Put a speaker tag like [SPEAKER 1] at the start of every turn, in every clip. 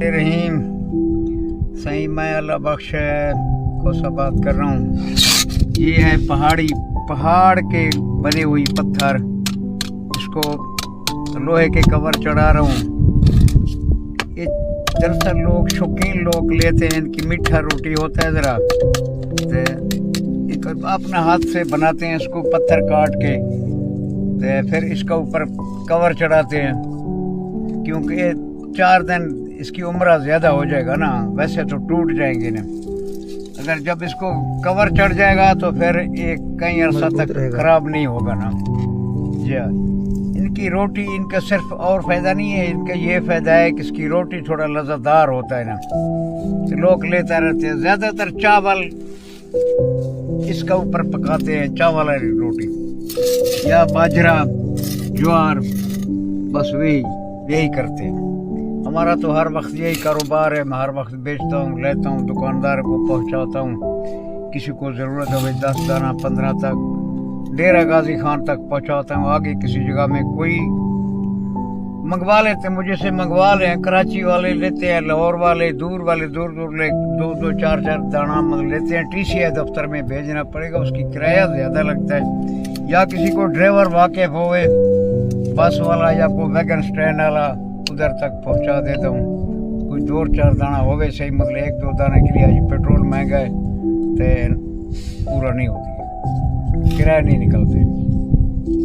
[SPEAKER 1] रहीम सही मैं अल्लाह बख्श को सा बात कर रहा हूँ। ये है पहाड़ के बने हुई पत्थर, इसको लोहे के कवर चढ़ा रहा हूँ। ये दरअसल लोग शौकीन लोग लेते हैं, इनकी मीठा रोटी होता है ज़रा, तो अपने हाथ से बनाते हैं इसको पत्थर काट के, तो फिर इसका ऊपर कवर चढ़ाते हैं, क्योंकि 4 दिन इसकी उम्र ज़्यादा हो जाएगा ना, वैसे तो टूट जाएंगे ना। अगर जब इसको कवर चढ़ जाएगा तो फिर ये कई अरसा तक खराब नहीं होगा ना। जी हाँ, इनकी रोटी, इनका सिर्फ और फ़ायदा नहीं है, इनका ये फ़ायदा है कि इसकी रोटी थोड़ा लज़्ज़तदार होता है ना, तो लोग लेते रहते हैं। ज़्यादातर चावल इसका ऊपर पकाते हैं, चावल वाली रोटी या बाजरा ज्वार, बस यही करते हैं। हमारा तो हर वक्त यही कारोबार है, मैं हर वक्त बेचता हूँ, लेता हूँ, दुकानदार को पहुँचाता हूँ। किसी को ज़रूरत हो 10 दाना 15 तक डेरा गाजी खान तक पहुँचाता हूँ। आगे किसी जगह में कोई मंगवा लेते, मुझे से मंगवा लें, कराची वाले लेते हैं, लाहौर वाले, दूर ले 2 4 दाना लेते हैं। TCI दफ्तर में भेजना पड़ेगा, उसकी किराया ज़्यादा लगता है। या किसी को ड्राइवर वाकिफ होवे, बस वाला या कोई वैगन स्टैंड वाला, उधर तक पहुंचा देता हूँ। कोई 2 4 दाना होवे सही, मतलब 1 2 दाने के लिए आज पेट्रोल महंगा है तो पूरा नहीं होती, किराया नहीं निकलते।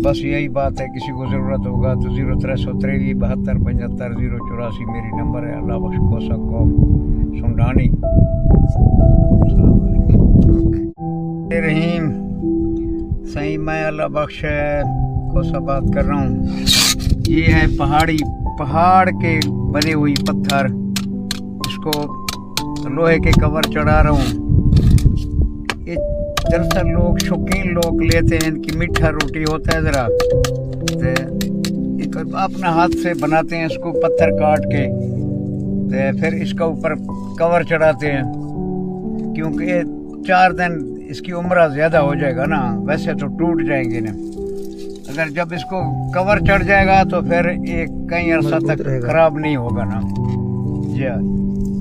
[SPEAKER 1] बस यही बात है, किसी को ज़रूरत होगा तो 0323 72 75 084 मेरी नंबर है। अल्लाह बख्श कोसा कौम सुंडानी। रहीम सही मैं अल्लाह बख्श को सा बात कर रहा हूँ। ये है पहाड़ के बने हुई पत्थर, इसको लोहे के कवर चढ़ा रहा हूँ। ये दरअसल लोग शौकीन लोग लेते हैं, इनकी मीठा रोटी होता है ज़रा, तो अपने हाथ से बनाते हैं इसको पत्थर काट के, तो फिर इसका ऊपर कवर चढ़ाते हैं, क्योंकि 4 दिन इसकी उम्र ज़्यादा हो जाएगा ना, वैसे तो टूट जाएंगे ना। अगर जब इसको कवर चढ़ जाएगा तो फिर ये कई अरसा तक खराब नहीं होगा ना। जी हाँ,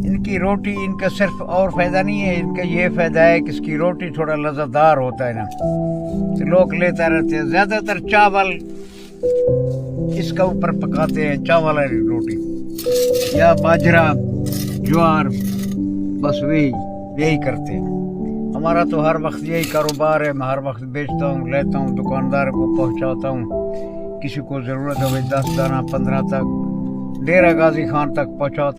[SPEAKER 1] इनकी रोटी, इनका सिर्फ और फ़ायदा नहीं है, इनका ये फ़ायदा है कि इसकी रोटी थोड़ा लज़्ज़तदार होता है ना, तो लोग लेते रहते हैं। ज़्यादातर चावल इसका ऊपर पकाते हैं, चावल वाली रोटी या बाजरा ज्वार, बस यही करते हैं। हमारा तो हर वक्त यही कारोबार है, मैं हर वक्त बेचता हूँ, लेता हूँ, दुकानदार को पहुँचाता हूँ। किसी को ज़रूरत हो 10 दाना 15 तक डेरा गाजी खान तक पहुँचाता